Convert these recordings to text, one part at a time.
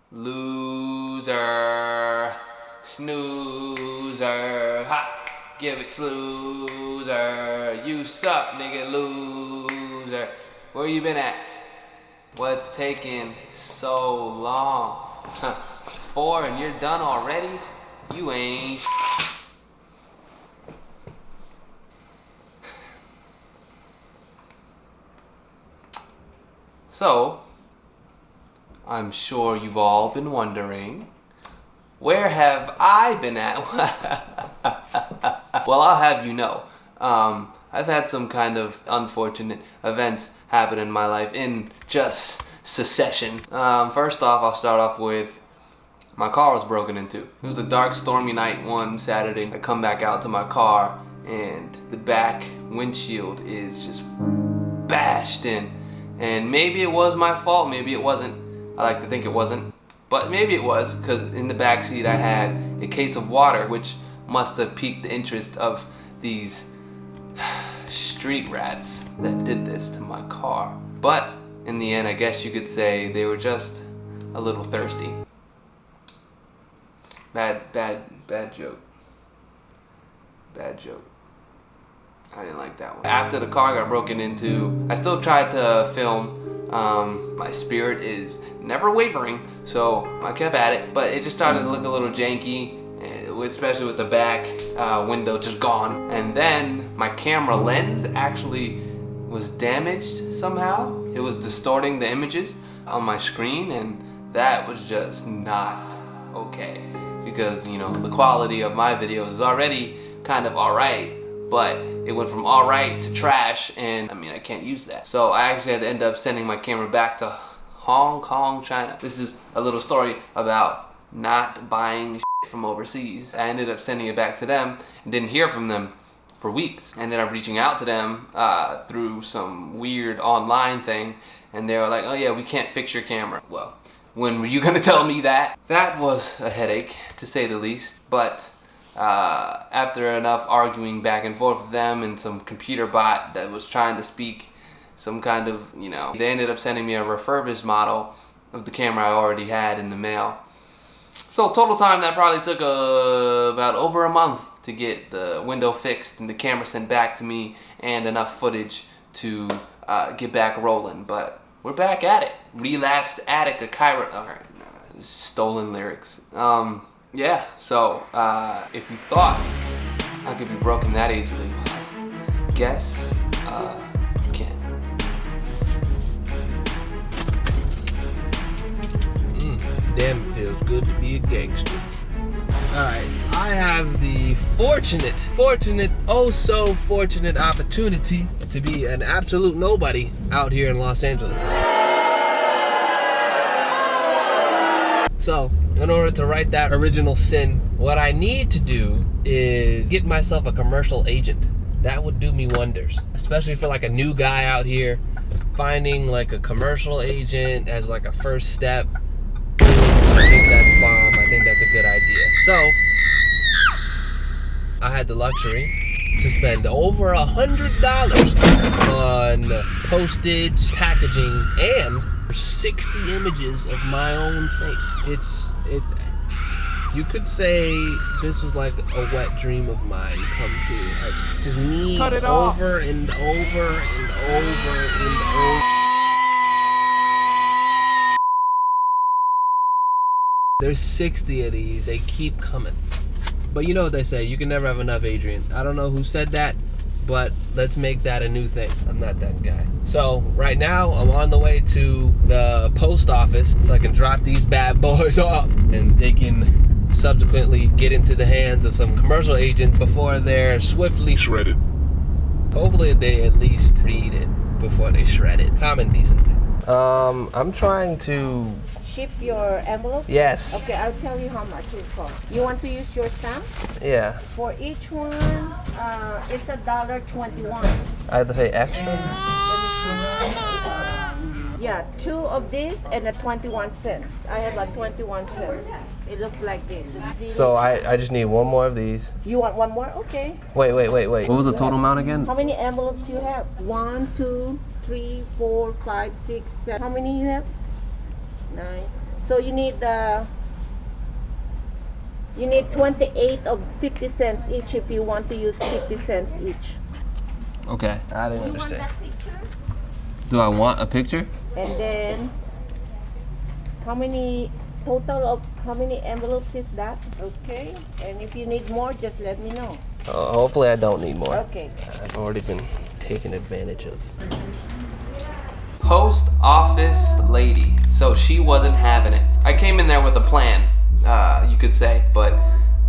Loser. Snoozer. Ha! Give it snoozer. You suck, nigga. Loser. Where you been at? What's taking so long? 4 and you're done already? You ain't. So, I'm sure you've all been wondering, where have I been at? Well, I'll have you know. I've had some kind of unfortunate events happen in my life in just succession. First off, I'll start off with my car was broken into. It was a dark, stormy night one Saturday. I come back out to my car and the back windshield is just bashed in. And maybe it was my fault, maybe it wasn't. I like to think it wasn't. But maybe it was, because in the back seat I had a case of water, which must have piqued the interest of these street rats that did this to my car. But in the end, I guess you could say they were just a little thirsty. Bad joke. Bad joke. I didn't like that one. After the car got broken into, I still tried to film. My spirit is never wavering, so I kept at it, but it just started to look a little janky, especially with the back window just gone. And then my camera lens actually was damaged somehow. It was distorting the images on my screen, and that was just not okay, because you know the quality of my videos is already kind of alright, but it went from alright to trash, and I mean I can't use that. So I actually had to end up sending my camera back to Hong Kong, China. This is a little story about not buying shit from overseas. I ended up sending it back to them and didn't hear from them for weeks. I ended up reaching out to them through some weird online thing, and they were like, oh yeah, we can't fix your camera. Well, when were you gonna tell me that? That was a headache, to say the least. But after enough arguing back and forth with them and some computer bot that was trying to speak some kind of, you know, they ended up sending me a refurbished model of the camera I already had in the mail. So total time that probably took about over a month to get the window fixed and the camera sent back to me and enough footage to get back rolling. But we're back at it. Relapsed addict of Cairo. Alright, stolen lyrics. Yeah, so if you thought I could be broken that easily, guess you can. Damn, it feels good to be a gangster. Alright, I have the fortunate, oh so fortunate opportunity to be an absolute nobody out here in Los Angeles. So, in order to right that original sin, what I need to do is get myself a commercial agent. That would do me wonders, especially for like a new guy out here. Finding like a commercial agent as like a first step, I think that's bomb. I think that's a good idea. So, I had the luxury to spend over $100 on postage, packaging, and 60 images of my own face. You could say this was like a wet dream of mine come true. Just me over and over and over and over. There's 60 of these. They keep coming. But you know what they say, you can never have enough, Adrian. I don't know who said that, but let's make that a new thing. I'm not that guy. So right now I'm on the way to the post office so I can drop these bad boys off and they can subsequently get into the hands of some commercial agents before they're swiftly shredded. Hopefully they at least read it before they shred it. Common decency. I'm trying to ship your envelope? Yes. Okay, I'll tell you how much it costs. You want to use your stamps? Yeah. For each one, it's $1.21. I have to pay extra? Yeah, 2 of these and a 21 cents. I have a 21 cents. It looks like this. So I just need one more of these. You want one more? Okay. Wait. What was the total amount again? How many envelopes do you have? 1, 2, 3, 4, 5, 6, 7. How many you have? 9, So you need 28 of 50 cents each if you want to use 50 cents each. Okay, I didn't understand. Do I want a picture? And then how many envelopes is that? Okay. And if you need more, just let me know. Hopefully I don't need more. Okay. I've already been taken advantage of. Post office lady. So she wasn't having it. I came in there with a plan, you could say, but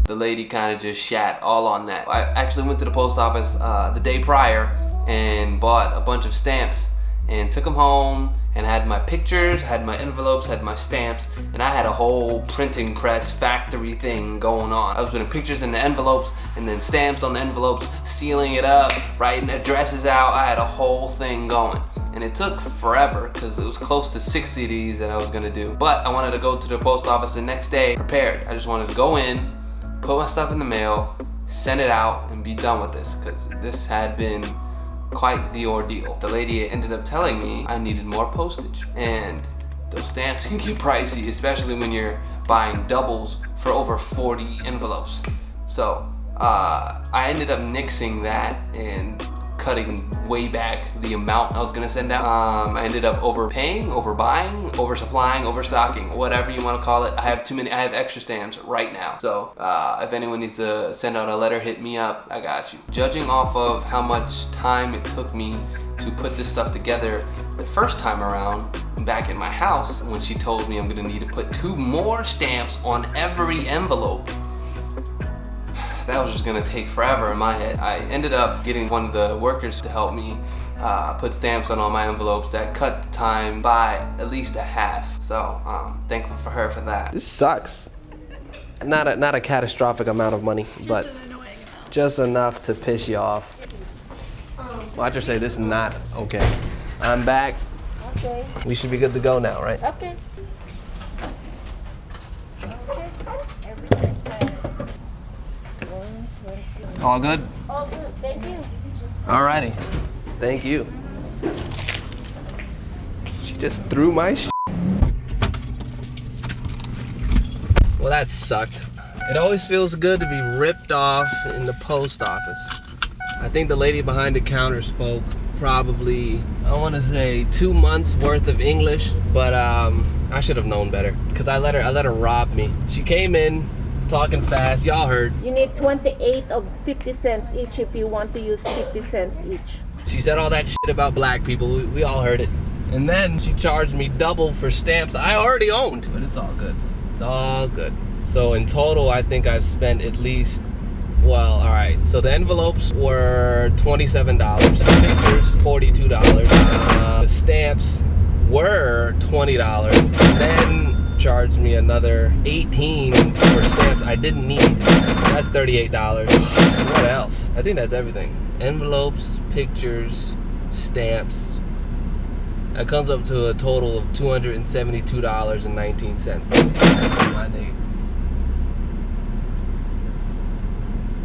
the lady kind of just shat all on that. I actually went to the post office the day prior and bought a bunch of stamps and took them home and had my pictures, had my envelopes, had my stamps, and I had a whole printing press factory thing going on. I was putting pictures in the envelopes and then stamps on the envelopes, sealing it up, writing addresses out. I had a whole thing going. And it took forever because it was close to 60 of these that I was gonna do. But I wanted to go to the post office the next day prepared. I just wanted to go in, put my stuff in the mail, send it out, and be done with this because this had been quite the ordeal. The lady ended up telling me I needed more postage, and those stamps can get pricey, especially when you're buying doubles for over 40 envelopes. So I ended up nixing that and cutting way back the amount I was gonna send out. I ended up overpaying, overbuying, oversupplying, overstocking, whatever you want to call it. I have extra stamps right now. So if anyone needs to send out a letter, hit me up. I got you. Judging off of how much time it took me to put this stuff together the first time around back in my house, when she told me I'm gonna need to put 2 more stamps on every envelope, that was just gonna take forever in my head. I ended up getting one of the workers to help me put stamps on all my envelopes. That cut the time by at least a half. So thankful for her for that. This sucks. Not a catastrophic amount of money, but just enough to piss you off. Well, I just say this is not okay. I'm back. Okay. We should be good to go now, right? Okay. All good? All good. Thank you. Alrighty. Thank you. She just threw my shit. Well, that sucked. It always feels good to be ripped off in the post office. I think the lady behind the counter spoke probably, I want to say 2 months worth of English, but I should have known better because I let her rob me. She came in talking fast. Y'all heard. You need 28 of 50 cents each if you want to use 50 cents each. She said all that shit about black people. We all heard it. And then she charged me double for stamps I already owned. But it's all good. It's all good. So in total, I think I've spent at least, well, all right. So the envelopes were $27. The pictures, $42. The stamps were $20. And then charged me another $18 for stamps I didn't need. That's $38. What else? I think that's everything. Envelopes, pictures, stamps. That comes up to a total of $272.19. My nigga.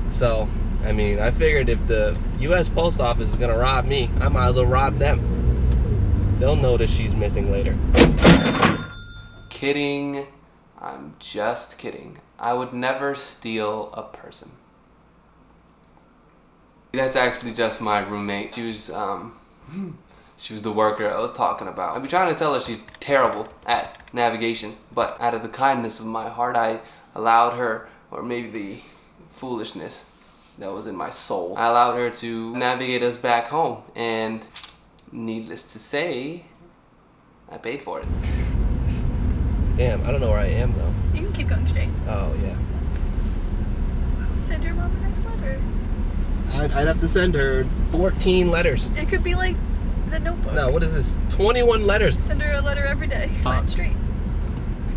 So, I mean, I figured if the U.S. Post Office is gonna rob me, I might as well rob them. They'll notice she's missing later. Kidding. I'm just kidding. I would never steal a person. That's actually just my roommate. She was the worker I was talking about. I'd be trying to tell her she's terrible at navigation, but out of the kindness of my heart, I allowed her, or maybe the foolishness that was in my soul, I allowed her to navigate us back home. And needless to say, I paid for it. Damn, I don't know where I am though. You can keep going straight. Oh yeah. Send your mom a nice letter. I'd have to send her 14 letters. It could be like the Notebook. No, what is this? 21 letters. Send her a letter every day. Fine, straight.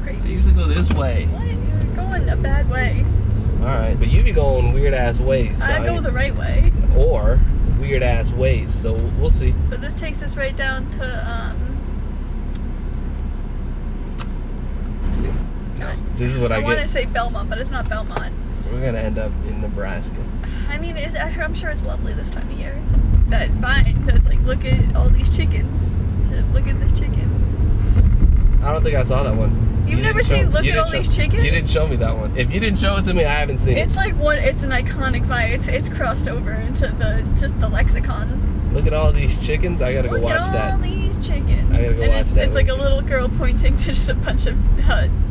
Great. I usually go this way. What? You're going a bad way. Alright, but you be going weird ass ways. So I go the right way. Or weird ass ways, so we'll see. But this takes us right down to, No, this is what I want get. to say Belmont, but it's not Belmont. We're gonna end up in Nebraska. I mean, I'm sure it's lovely this time of year. That vine does, like, look at all these chickens. Look at this chicken. I don't think I saw that one. You've never seen Look at All These Chickens? You didn't show me that one. If you didn't show it to me, I haven't seen It's it. like what? It's an iconic vibe. It's crossed over into the lexicon. Look at all these chickens. I gotta go watch Look at that. all these chickens. I gotta go watch that It's like a movie. little girl pointing to just a bunch of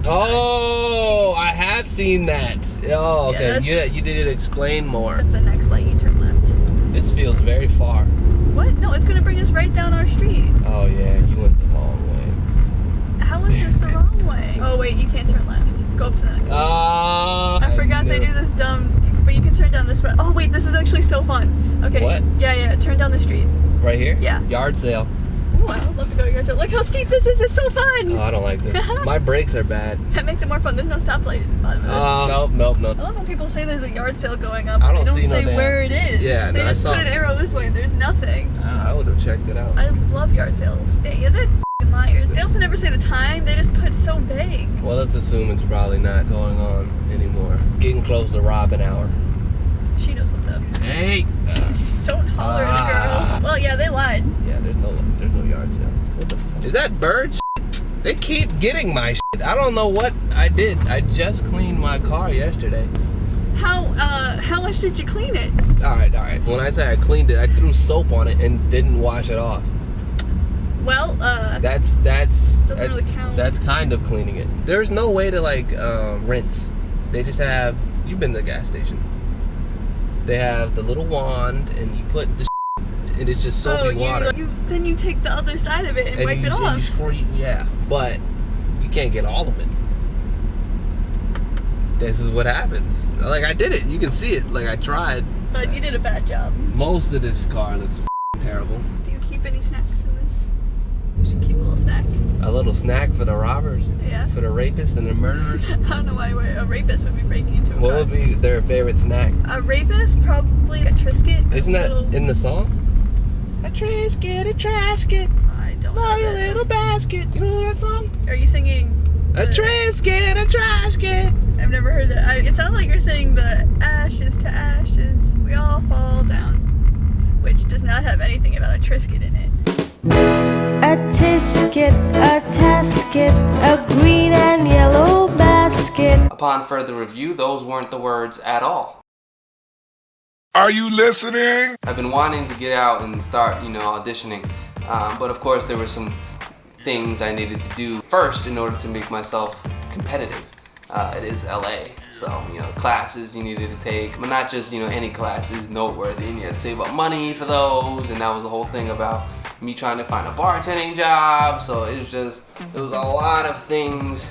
Oh, I have seen that. Oh, okay. Yeah, You didn't explain more. At the next light, you turn left. This feels very far. What? No, it's gonna bring us right down our street. Oh yeah, you went the wrong way. How is this the wrong way? Oh wait, you can't turn left. Go up to the next. I forgot they knew. do this dumb, but you can turn down this way. Oh wait, this is actually so fun. Okay. What? Yeah, turn down the street. Right here? Yeah. Yard sale. Ooh, I would love to go here. So look how steep this is. It's so fun. Oh, I don't like this. My brakes are bad. That makes it more fun. There's no stoplight at the bottom of this. Nope. I love when people say there's a yard sale going up. I don't they don't see no say damn- where it is. Yeah, they no, I just saw put an it. arrow this way. There's nothing. I would have checked it out. I love yard sales. They're f***ing liars. They also never say the time. They just put so vague. Well, let's assume it's probably not going on anymore. Getting close to Robin hour. She knows what's up. Hey! Don't holler at a girl. Well, yeah, they lied. Yeah, there's no yard sale. What the fuck? Is that bird shit? They keep getting my shit. I don't know what I did. I just cleaned my car yesterday. How much did you clean it? Alright. When I say I cleaned it, I threw soap on it and didn't wash it off. Well, That's really count. That's kind of cleaning it. There's no way to like rinse. They just have, you've been to the gas station. They have the little wand and you put the and it's just soapy water. Then you take the other side of it and wipe you, it and off. you squirt it, yeah, but you can't get all of it. This is what happens. Like I did it. You can see it. Like I tried. But you did a bad job. Most of this car looks terrible. Do you keep any snacks in this? You should keep a little snack. A little snack for the robbers, Yeah. for the rapists and the murderers. I don't know why a rapist would be breaking into a What car. would be their favorite snack? A rapist? Probably a Triscuit. Isn't that Little- in the song? A Triscuit, a Trashkit, I don't know. love your that little basket. You know that song? song. Are you singing? A Triscuit, a Trashkit. I've never heard that. It sounds like you're saying the ashes to ashes, we all fall down, which does not have anything about a Triscuit in it. A tisket, a tasket, a green and yellow basket. Upon further review, those weren't the words at all. Are you listening? I've been wanting to get out and start, auditioning, but of course there were some things I needed to do first in order to make myself competitive. It is LA, so classes you needed to take, but not just any classes noteworthy. And you had to save up money for those, and that was the whole thing about me trying to find a bartending job. So it was a lot of things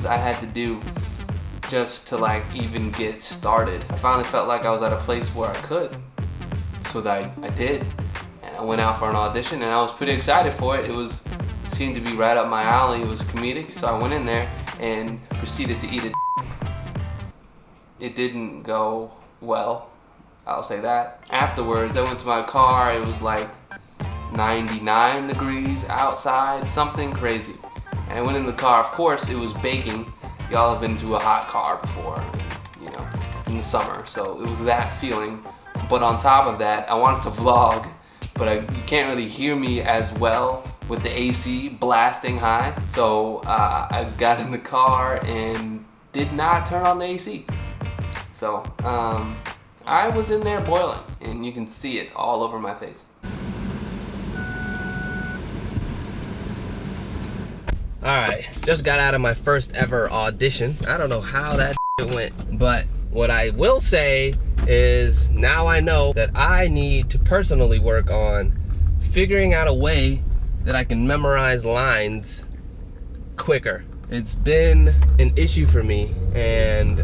I had to do just to even get started. I finally felt like I was at a place where I could, so that I did, and I went out for an audition, and I was pretty excited for it. It seemed to be right up my alley. It was comedic, so I went in there and proceeded to eat it. It didn't go well, I'll say that. Afterwards, I went to my car. It was like 99 degrees outside, something crazy. And I went in the car. Of course, it was baking. Y'all have been to a hot car before, in the summer. So it was that feeling. But on top of that, I wanted to vlog, but you can't really hear me as well with the AC blasting high. So I got in the car and did not turn on the AC. So I was in there boiling, and you can see it all over my face. Alright, just got out of my first ever audition. I don't know how that went, but what I will say is now I know that I need to personally work on figuring out a way that I can memorize lines quicker. It's been an issue for me, and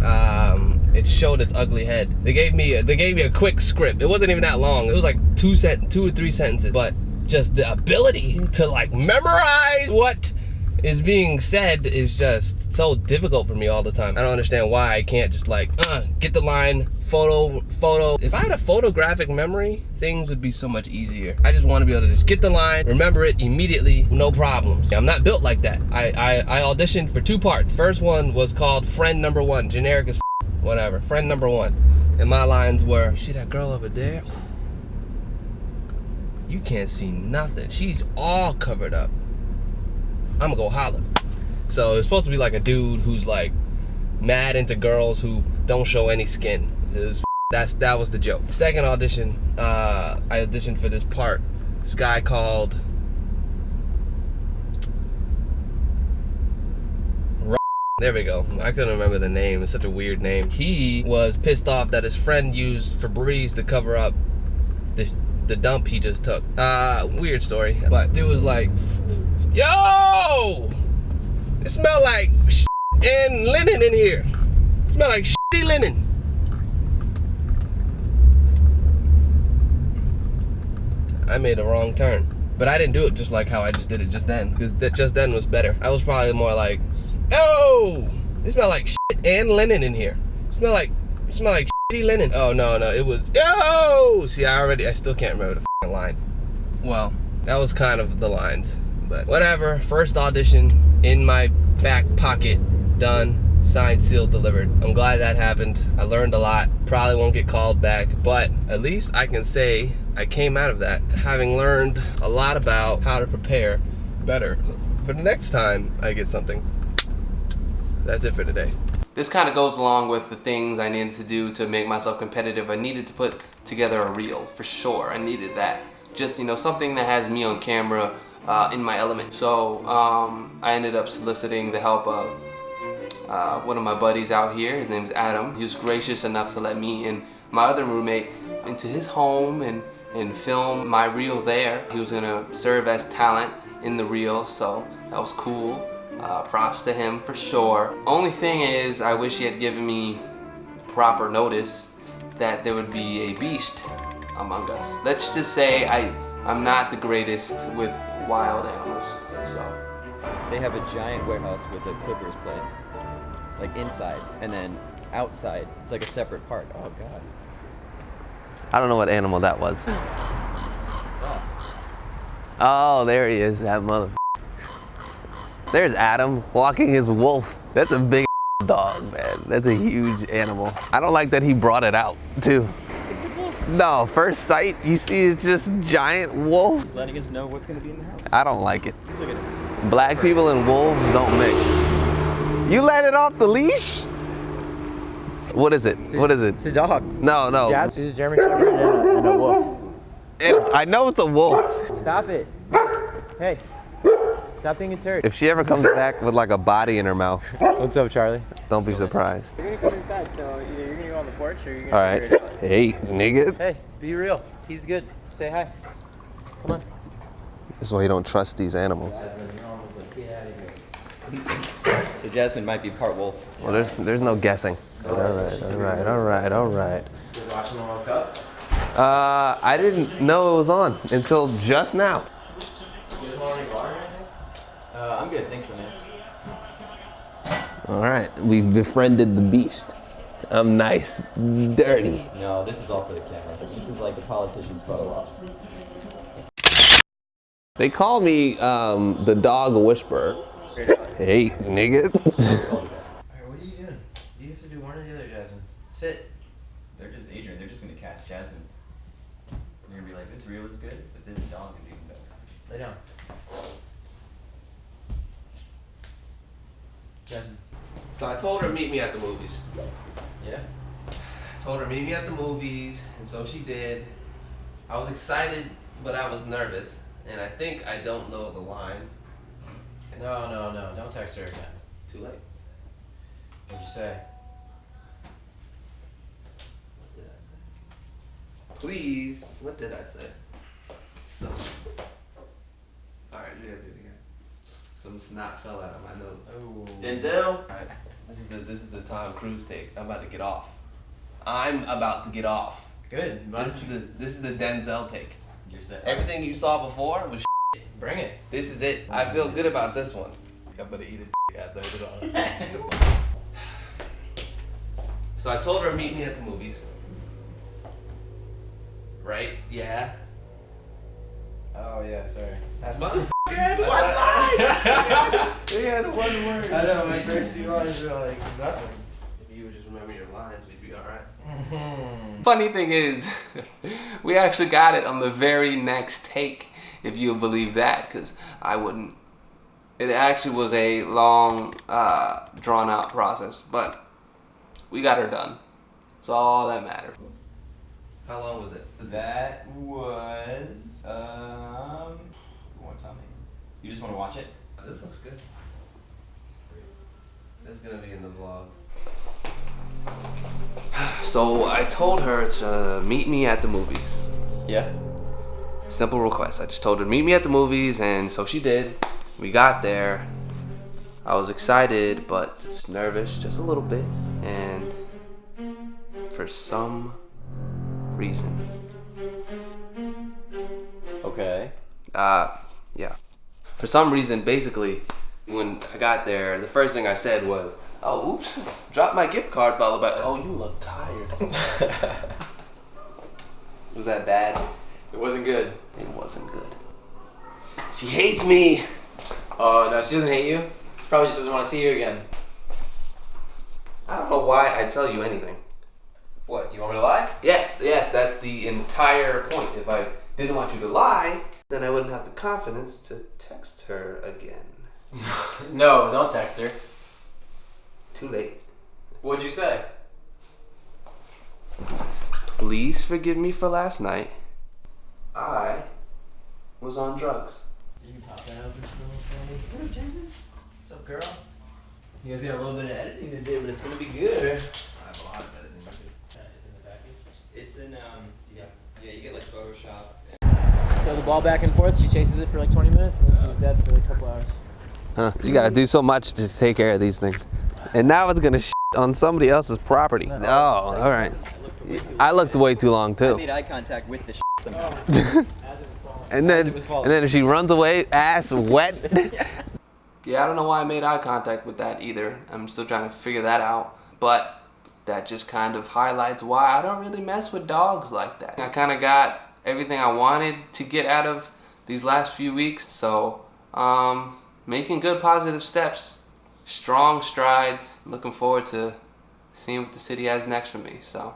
it showed its ugly head. They gave me a quick script. It wasn't even that long. It was like 2 or 3 sentences, but just the ability to memorize what is being said is just so difficult for me all the time. I don't understand why I can't just get the line, photo. If I had a photographic memory, things would be so much easier. I just want to be able to just get the line, remember it immediately, no problems. I'm not built like that. I auditioned for 2 parts. First one was called Friend Number 1, generic as whatever, Friend Number 1. And my lines were, you see that girl over there? You can't see nothing. She's all covered up. I'm gonna go holler. So it's supposed to be like a dude who's like mad into girls who don't show any skin. That was the joke. Second audition, I auditioned for this part. This guy called there we go. I couldn't remember the name. It's such a weird name. He was pissed off that his friend used Febreze to cover up the dump he just took. Weird story. But dude was like, yo! It smell like shit and linen in here. It smell like shitty linen. I made a wrong turn. But I didn't do it just like how I just did it just then. Because that just then was better. I was probably more like, oh, it smell like shit and linen in here. It smell like shitty linen. Oh no, it was, yo! See, I still can't remember the f***ing line. Well, that was kind of the lines, but whatever. First audition in my back pocket, done, signed, sealed, delivered. I'm glad that happened. I learned a lot. Probably won't get called back, but at least I can say I came out of that having learned a lot about how to prepare better for the next time I get something. That's it for today. This kind of goes along with the things I needed to do to make myself competitive. I needed to put together a reel, for sure. I needed that. Just, something that has me on camera in my element. So I ended up soliciting the help of one of my buddies out here. His name is Adam. He was gracious enough to let me and my other roommate into his home and film my reel there. He was gonna serve as talent in the reel, so that was cool. Props to him for sure. Only thing is, I wish he had given me proper notice that there would be a beast among us. Let's just say I'm not the greatest with wild animals, so. They have a giant warehouse with a Clippers plant, like inside, and then outside, it's like a separate part. Oh God. I don't know what animal that was. Oh, there he is, that mother. There's Adam walking his wolf. That's a big dog, man. That's a huge animal. I don't like that he brought it out, too. No, first sight, you see it's just giant wolf. He's letting us know what's gonna be in the house. I don't like it. Look at it. Black people and wolves don't mix. You let it off the leash? What is it? What is it? It's a dog. No. She's a German Shepherd and a wolf. I know it's a wolf. Stop it. Hey. Stop being a turd. If she ever comes back with like a body in her mouth. What's up, Charlie? Don't be surprised. You're gonna come inside, so either you're gonna go on the porch or you're gonna All right. Hey, nigga. Hey, be real. He's good. Say hi. Come on. This is why you don't trust these animals. So Jasmine might be part wolf. Well, there's no guessing. All right. You watching the World Cup? I didn't know it was on until just now. You guys want any water or anything? I'm good. Thanks, man. All right, we've befriended the beast. I'm nice, dirty. No, this is all for the camera. This is like the politician's photo op. They call me the dog whisperer. Hey, nigga. Alright, what are you doing? You have to do one or the other, Jasmine. Sit. They're just Adrian. They're just gonna cast Jasmine. They're gonna be like, this reel is good, but this dog is even better. Lay down. Jasmine. So I told her meet me at the movies. Yeah? I told her meet me at the movies, and so she did. I was excited, but I was nervous, and I think I don't know the line. No. Don't text her again. Too late. What'd you say? What did I say? Please. What did I say? So. Alright, we gotta do it again. Some snot fell out of my nose. Oh. Denzel. Alright. This is the Tom Cruise take. I'm about to get off. I'm about to get off. Good. This is the Denzel take. You're set. Everything you saw before was Bring it. This is it. I feel good about this one. I'm gonna eat it after it all. So I told her to meet me at the movies. Right? Yeah. Oh yeah, sorry. Motherfucker had one line! We had one word. I know, my first few lines were like nothing. If you would just remember your lines, we'd be alright. Funny thing is, we actually got it on the very next take, if you believe that, because I wouldn't. It actually was a long, drawn out process, but we got her done. It's all that mattered. How long was it? That was, you want to tell me? You just want to watch it? This looks good. This is gonna be in the vlog. So I told her to meet me at the movies. Yeah. Simple request. I just told her to meet me at the movies, and so she did. We got there. I was excited, but just nervous, just a little bit. And for some reason, Okay. yeah. For some reason, basically, when I got there, the first thing I said was, "Oh, oops, dropped my gift card," followed by, "Oh, you look tired." Was that bad? It wasn't good. It wasn't good. She hates me. Oh, no, she doesn't hate you. She probably just doesn't want to see you again. I don't know why I'd tell you anything. What, do you want me to lie? Yes, that's the entire point. If I didn't want you to lie, then I wouldn't have the confidence to text her again. No, don't text her. Too late. What'd you say? Please forgive me for last night. I was on drugs. You can pop that over for me. What up, Jasmine? What's up, girl? You guys got a little bit of editing to do, but it's gonna be good. I have a lot of editing to do. It's in the package. It's in, yeah, you get like Photoshop. Throw the ball back and forth. She chases it for like 20 minutes, and then she's dead for like a couple hours. Huh? You gotta do so much to take care of these things. And now it's gonna on somebody else's property. Oh, all right. I looked way too long I too. made eye contact with the somehow. And then if she runs away, ass wet. Yeah, I don't know why I made eye contact with that either. I'm still trying to figure that out. But that just kind of highlights why I don't really mess with dogs like that. I kind of got everything I wanted to get out of these last few weeks. So, making good positive steps, strong strides. Looking forward to seeing what the city has next for me. So.